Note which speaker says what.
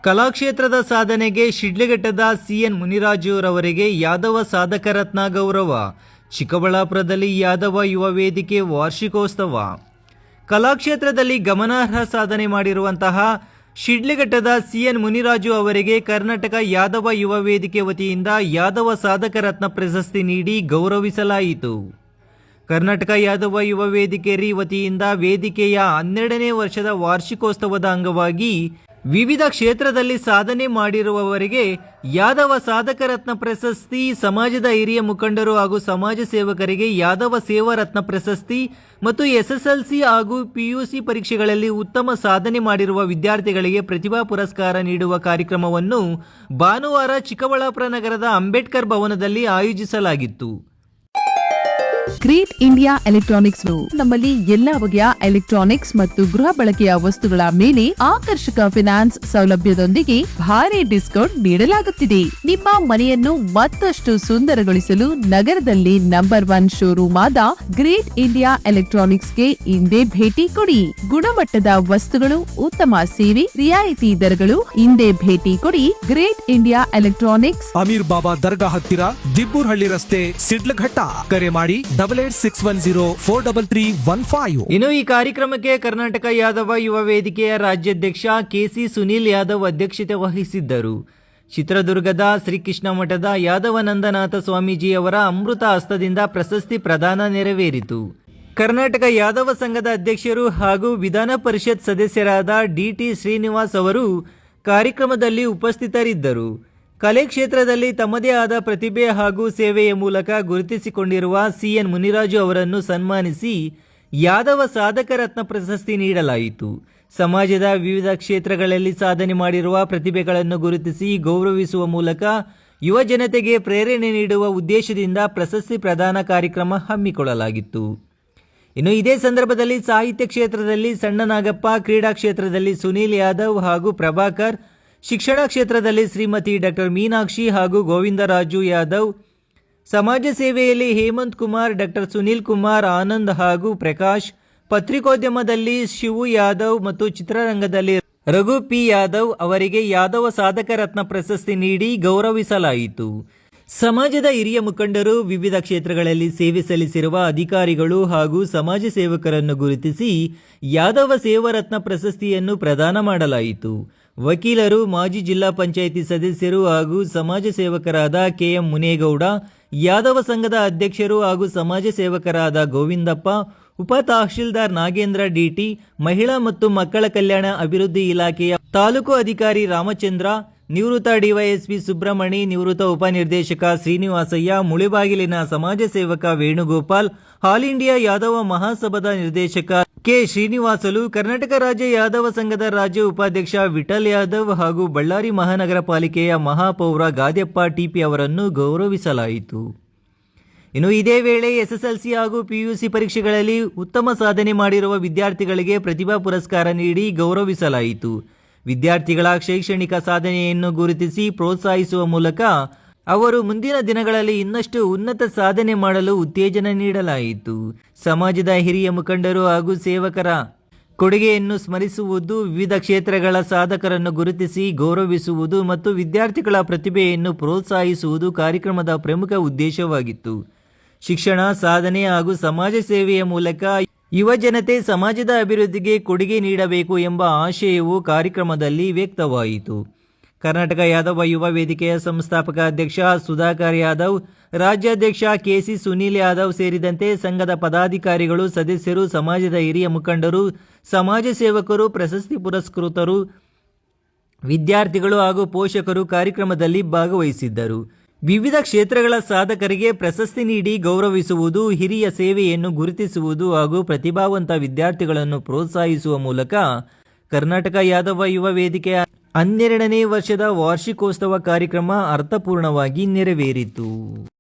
Speaker 1: ಕಲಾಕ್ಷೇತ್ರದ ಸಾಧನೆಗೆ ಶಿಡ್ಲಘಟ್ಟದ ಸಿಎನ್ ಮುನಿರಾಜುರವರಿಗೆ ಯಾದವ ಸಾಧಕ ರತ್ನ ಗೌರವ. ಚಿಕ್ಕಬಳ್ಳಾಪುರದಲ್ಲಿ ಯಾದವ ಯುವ ವೇದಿಕೆ ವಾರ್ಷಿಕೋತ್ಸವ. ಕಲಾಕ್ಷೇತ್ರದಲ್ಲಿ ಗಮನಾರ್ಹ ಸಾಧನೆ ಮಾಡಿರುವಂತಹ ಶಿಡ್ಲಘಟ್ಟದ ಸಿಎನ್ ಮುನಿರಾಜು ಅವರಿಗೆ ಕರ್ನಾಟಕ ಯಾದವ ಯುವ ವೇದಿಕೆ ವತಿಯಿಂದ ಯಾದವ ಸಾಧಕ ರತ್ನ ಪ್ರಶಸ್ತಿ ನೀಡಿ ಗೌರವಿಸಲಾಯಿತು. ಕರ್ನಾಟಕ ಯಾದವ ಯುವ ವೇದಿಕೆ ವತಿಯಿಂದ ವೇದಿಕೆಯ 12ನೇ ವರ್ಷದ ವಾರ್ಷಿಕೋತ್ಸವದ ಅಂಗವಾಗಿ ವಿವಿಧ ಕ್ಷೇತ್ರದಲ್ಲಿ ಸಾಧನೆ ಮಾಡಿರುವವರಿಗೆ ಯಾದವ ಸಾಧಕ ರತ್ನ ಪ್ರಶಸ್ತಿ, ಸಮಾಜದ ಹಿರಿಯ ಮುಖಂಡರು ಹಾಗೂ ಸಮಾಜ ಸೇವಕರಿಗೆ ಯಾದವ ಸೇವಾ ರತ್ನ ಪ್ರಶಸ್ತಿ ಮತ್ತು SSLC ಹಾಗೂ PUC ಪರೀಕ್ಷೆಗಳಲ್ಲಿ ಉತ್ತಮ ಸಾಧನೆ ಮಾಡಿರುವ ವಿದ್ಯಾರ್ಥಿಗಳಿಗೆ ಪ್ರತಿಭಾ ಪುರಸ್ಕಾರ ನೀಡುವ ಕಾರ್ಯಕ್ರಮವನ್ನು ಭಾನುವಾರ ಚಿಕ್ಕಬಳ್ಳಾಪುರ ನಗರದ ಅಂಬೇಡ್ಕರ್ ಭವನದಲ್ಲಿ ಆಯೋಜಿಸಲಾಗಿತ್ತು.
Speaker 2: ಗ್ರೇಟ್ ಇಂಡಿಯಾ ಎಲೆಕ್ಟ್ರಾನಿಕ್ಸ್ ನಮ್ಮಲ್ಲಿ ಎಲ್ಲಾ ಬಗೆಯ ಎಲೆಕ್ಟ್ರಾನಿಕ್ಸ್ ಮತ್ತು ಗೃಹ ಬಳಕೆಯ ವಸ್ತುಗಳ ಮೇಲೆ ಆಕರ್ಷಕ ಫಿನಾನ್ಸ್ ಸೌಲಭ್ಯದೊಂದಿಗೆ ಭಾರಿ ಡಿಸ್ಕೌಂಟ್ ನೀಡಲಾಗುತ್ತಿದೆ. ನಿಮ್ಮ ಮನೆಯನ್ನು ಮತ್ತಷ್ಟು ಸುಂದರಗೊಳಿಸಲು ನಗರದಲ್ಲಿ ನಂಬರ್ 1 ಶೋರೂಮ್ ಆದ ಗ್ರೇಟ್ ಇಂಡಿಯಾ ಎಲೆಕ್ಟ್ರಾನಿಕ್ಸ್ಗೆ ಇಂದೇ ಭೇಟಿ ಕೊಡಿ. ಗುಣಮಟ್ಟದ ವಸ್ತುಗಳು, ಉತ್ತಮ ಸೇವೆ, ರಿಯಾಯಿತಿ ದರಗಳು. ಇಂದೇ ಭೇಟಿ ಕೊಡಿ. ಗ್ರೇಟ್ ಇಂಡಿಯಾ ಎಲೆಕ್ಟ್ರಾನಿಕ್ಸ್,
Speaker 3: ಅಮೀರ್ ಬಾಬಾ ದರ್ಗಾ ಹತ್ತಿರ, ದಿಬ್ಬೂರ್ಹಳ್ಳಿ ರಸ್ತೆ, ಶಿಡ್ಲಘಟ್ಟ. ಕರೆ ಮಾಡಿ 8861043315.
Speaker 1: ಇನ್ನು ಈ ಕಾರ್ಯಕ್ರಮಕ್ಕೆ ಕರ್ನಾಟಕ ಯಾದವ ಯುವ ವೇದಿಕೆಯ ರಾಜ್ಯಾಧ್ಯಕ್ಷ KC ಸುನೀಲ್ ಯಾದವ್ ಅಧ್ಯಕ್ಷತೆ ವಹಿಸಿದ್ದರು. ಚಿತ್ರದುರ್ಗದ ಶ್ರೀಕೃಷ್ಣ ಮಠದ ಯಾದವನಂದನಾಥ ಸ್ವಾಮೀಜಿಯವರ ಅಮೃತ ಹಸ್ತದಿಂದ ಪ್ರಶಸ್ತಿ ಪ್ರದಾನ ನೆರವೇರಿತು. ಕರ್ನಾಟಕ ಯಾದವ ಸಂಘದ ಅಧ್ಯಕ್ಷರು ಹಾಗೂ ವಿಧಾನ ಪರಿಷತ್ ಸದಸ್ಯರಾದ DT ಶ್ರೀನಿವಾಸ್ ಅವರು ಕಾರ್ಯಕ್ರಮದಲ್ಲಿ ಉಪಸ್ಥಿತರಿದ್ದರು. ಕಲೆ ಕ್ಷೇತ್ರದಲ್ಲಿ ತಮ್ಮದೇ ಆದ ಪ್ರತಿಭೆ ಹಾಗೂ ಸೇವೆಯ ಮೂಲಕ ಗುರುತಿಸಿಕೊಂಡಿರುವ CN ಮುನಿರಾಜು ಅವರನ್ನು ಸನ್ಮಾನಿಸಿ ಯಾದವ ಸಾಧಕ ರತ್ನ ಪ್ರಶಸ್ತಿ ನೀಡಲಾಯಿತು. ಸಮಾಜದ ವಿವಿಧ ಕ್ಷೇತ್ರಗಳಲ್ಲಿ ಸಾಧನೆ ಮಾಡಿರುವ ಪ್ರತಿಭೆಗಳನ್ನು ಗುರುತಿಸಿ ಗೌರವಿಸುವ ಮೂಲಕ ಯುವ ಜನತೆಗೆ ಪ್ರೇರಣೆ ನೀಡುವ ಉದ್ದೇಶದಿಂದ ಪ್ರಶಸ್ತಿ ಪ್ರದಾನ ಕಾರ್ಯಕ್ರಮ ಹಮ್ಮಿಕೊಳ್ಳಲಾಗಿತ್ತು. ಇನ್ನು ಇದೇ ಸಂದರ್ಭದಲ್ಲಿ ಸಾಹಿತ್ಯ ಕ್ಷೇತ್ರದಲ್ಲಿ ಸಣ್ಣ ನಾಗಪ್ಪ, ಕ್ರೀಡಾ ಕ್ಷೇತ್ರದಲ್ಲಿ ಸುನೀಲ್ ಯಾದವ್ ಹಾಗೂ ಪ್ರಭಾಕರ್, ಶಿಕ್ಷಣ ಕ್ಷೇತ್ರದಲ್ಲಿ ಶ್ರೀಮತಿ ಡಾ ಮೀನಾಕ್ಷಿ ಹಾಗೂ ಗೋವಿಂದರಾಜು ಯಾದವ್, ಸಮಾಜ ಸೇವೆಯಲ್ಲಿ ಹೇಮಂತ್ ಕುಮಾರ್, ಡಾ ಸುನೀಲ್ ಕುಮಾರ್, ಆನಂದ್ ಹಾಗೂ ಪ್ರಕಾಶ್, ಪತ್ರಿಕೋದ್ಯಮದಲ್ಲಿ ಶಿವು ಯಾದವ್ ಮತ್ತು ಚಿತ್ರರಂಗದಲ್ಲಿ ರಘು P ಯಾದವ್ ಅವರಿಗೆ ಯಾದವ ಸಾಧಕ ರತ್ನ ಪ್ರಶಸ್ತಿ ನೀಡಿ ಗೌರವಿಸಲಾಯಿತು. ಸಮಾಜದ ಹಿರಿಯ ಮುಖಂಡರು, ವಿವಿಧ ಕ್ಷೇತ್ರಗಳಲ್ಲಿ ಸೇವೆ ಸಲ್ಲಿಸಿರುವ ಅಧಿಕಾರಿಗಳು ಹಾಗೂ ಸಮಾಜ ಸೇವಕರನ್ನು ಗುರುತಿಸಿ ಯಾದವ ಸೇವಾ ರತ್ನ ಪ್ರಶಸ್ತಿಯನ್ನು ಪ್ರದಾನ ಮಾಡಲಾಯಿತು. ವಕೀಲರು, ಮಾಜಿ ಜಿಲ್ಲಾ ಪಂಚಾಯಿತಿ ಸದಸ್ಯರು ಹಾಗೂ ಸಮಾಜ ಸೇವಕರಾದ KM ಮುನೇಗೌಡ, ಯಾದವ ಸಂಘದ ಅಧ್ಯಕ್ಷರು ಹಾಗೂ ಸಮಾಜ ಸೇವಕರಾದ ಗೋವಿಂದಪ್ಪ, ಉಪ ತಹಶೀಲ್ದಾರ್ ನಾಗೇಂದ್ರ DT, ಮಹಿಳಾ ಮತ್ತು ಮಕ್ಕಳ ಕಲ್ಯಾಣ ಅಭಿವೃದ್ಧಿ ಇಲಾಖೆಯ ತಾಲೂಕು ಅಧಿಕಾರಿ ರಾಮಚಂದ್ರ, ನಿವೃತ್ತ DYSP ಸುಬ್ರಹ್ಮಣಿ, ನಿವೃತ್ತ ಉಪನಿರ್ದೇಶಕ ಶ್ರೀನಿವಾಸಯ್ಯ, ಮುಳಿಬಾಗಿಲಿನ ಸಮಾಜ ಸೇವಕ ವೇಣುಗೋಪಾಲ್, ಆಲ್ ಇಂಡಿಯಾ ಯಾದವ ಮಹಾಸಭಾದ ನಿರ್ದೇಶಕ K ಶ್ರೀನಿವಾಸಲು, ಕರ್ನಾಟಕ ರಾಜ್ಯ ಯಾದವ ಸಂಘದ ರಾಜ್ಯ ಉಪಾಧ್ಯಕ್ಷ ವಿಠಲ್ ಯಾದವ್ ಹಾಗೂ ಬಳ್ಳಾರಿ ಮಹಾನಗರ ಪಾಲಿಕೆಯ ಮಹಾಪೌರ ಗಾದ್ಯಪ್ಪ TP ಅವರನ್ನು ಗೌರವಿಸಲಾಯಿತು. ಇನ್ನು ಇದೇ ವೇಳೆ SSLC ಹಾಗೂ PUC ಪರೀಕ್ಷೆಗಳಲ್ಲಿ ಉತ್ತಮ ಸಾಧನೆ ಮಾಡಿರುವ ವಿದ್ಯಾರ್ಥಿಗಳಿಗೆ ಪ್ರತಿಭಾ ಪುರಸ್ಕಾರ ನೀಡಿ ಗೌರವಿಸಲಾಯಿತು. ವಿದ್ಯಾರ್ಥಿಗಳ ಶೈಕ್ಷಣಿಕ ಸಾಧನೆಯನ್ನು ಗುರುತಿಸಿ ಪ್ರೋತ್ಸಾಹಿಸುವ ಮೂಲಕ ಅವರು ಮುಂದಿನ ದಿನಗಳಲ್ಲಿ ಇನ್ನಷ್ಟು ಉನ್ನತ ಸಾಧನೆ ಮಾಡಲು ಉತ್ತೇಜನ ನೀಡಲಾಯಿತು. ಸಮಾಜದ ಹಿರಿಯ ಮುಖಂಡರು ಹಾಗೂ ಸೇವಕರ ಕೊಡುಗೆಯನ್ನು ಸ್ಮರಿಸುವುದು, ವಿವಿಧ ಕ್ಷೇತ್ರಗಳ ಸಾಧಕರನ್ನು ಗುರುತಿಸಿ ಗೌರವಿಸುವುದು ಮತ್ತು ವಿದ್ಯಾರ್ಥಿಗಳ ಪ್ರತಿಭೆಯನ್ನು ಪ್ರೋತ್ಸಾಹಿಸುವುದು ಕಾರ್ಯಕ್ರಮದ ಪ್ರಮುಖ ಉದ್ದೇಶವಾಗಿತ್ತು. ಶಿಕ್ಷಣ, ಸಾಧನೆ ಹಾಗೂ ಸಮಾಜ ಸೇವೆಯ ಮೂಲಕ ಯುವ ಜನತೆ ಸಮಾಜದ ಅಭಿವೃದ್ಧಿಗೆ ಕೊಡುಗೆ ನೀಡಬೇಕು ಎಂಬ ಆಶಯವು ಕಾರ್ಯಕ್ರಮದಲ್ಲಿ ವ್ಯಕ್ತವಾಯಿತು. ಕರ್ನಾಟಕ ಯಾದವ ಯುವ ವೇದಿಕೆಯ ಸಂಸ್ಥಾಪಕ ಅಧ್ಯಕ್ಷ ಸುಧಾಕರ್ ಯಾದವ್, ರಾಜ್ಯಾಧ್ಯಕ್ಷ KC ಸುನೀಲ್ ಯಾದವ್ ಸೇರಿದಂತೆ ಸಂಘದ ಪದಾಧಿಕಾರಿಗಳು, ಸದಸ್ಯರು, ಸಮಾಜದ ಹಿರಿಯ ಮುಖಂಡರು, ಸಮಾಜ ಸೇವಕರು, ಪ್ರಶಸ್ತಿ ಪುರಸ್ಕೃತರು, ವಿದ್ಯಾರ್ಥಿಗಳು ಹಾಗೂ ಪೋಷಕರು ಕಾರ್ಯಕ್ರಮದಲ್ಲಿ ಭಾಗವಹಿಸಿದ್ದರು. ವಿವಿಧ ಕ್ಷೇತ್ರಗಳ ಸಾಧಕರಿಗೆ ಪ್ರಶಸ್ತಿ ನೀಡಿ ಗೌರವಿಸುವುದು, ಹಿರಿಯ ಸೇವೆಯನ್ನು ಗುರುತಿಸುವುದು ಹಾಗೂ ಪ್ರತಿಭಾವಂತ ವಿದ್ಯಾರ್ಥಿಗಳನ್ನು ಪ್ರೋತ್ಸಾಹಿಸುವ ಮೂಲಕ ಕರ್ನಾಟಕ ಯಾದವ ಯುವ ವೇದಿಕೆಯ 12ನೇ ವರ್ಷದ ವಾರ್ಷಿಕೋತ್ಸವ ಕಾರ್ಯಕ್ರಮ ಅರ್ಥಪೂರ್ಣವಾಗಿ ನೆರವೇರಿತು.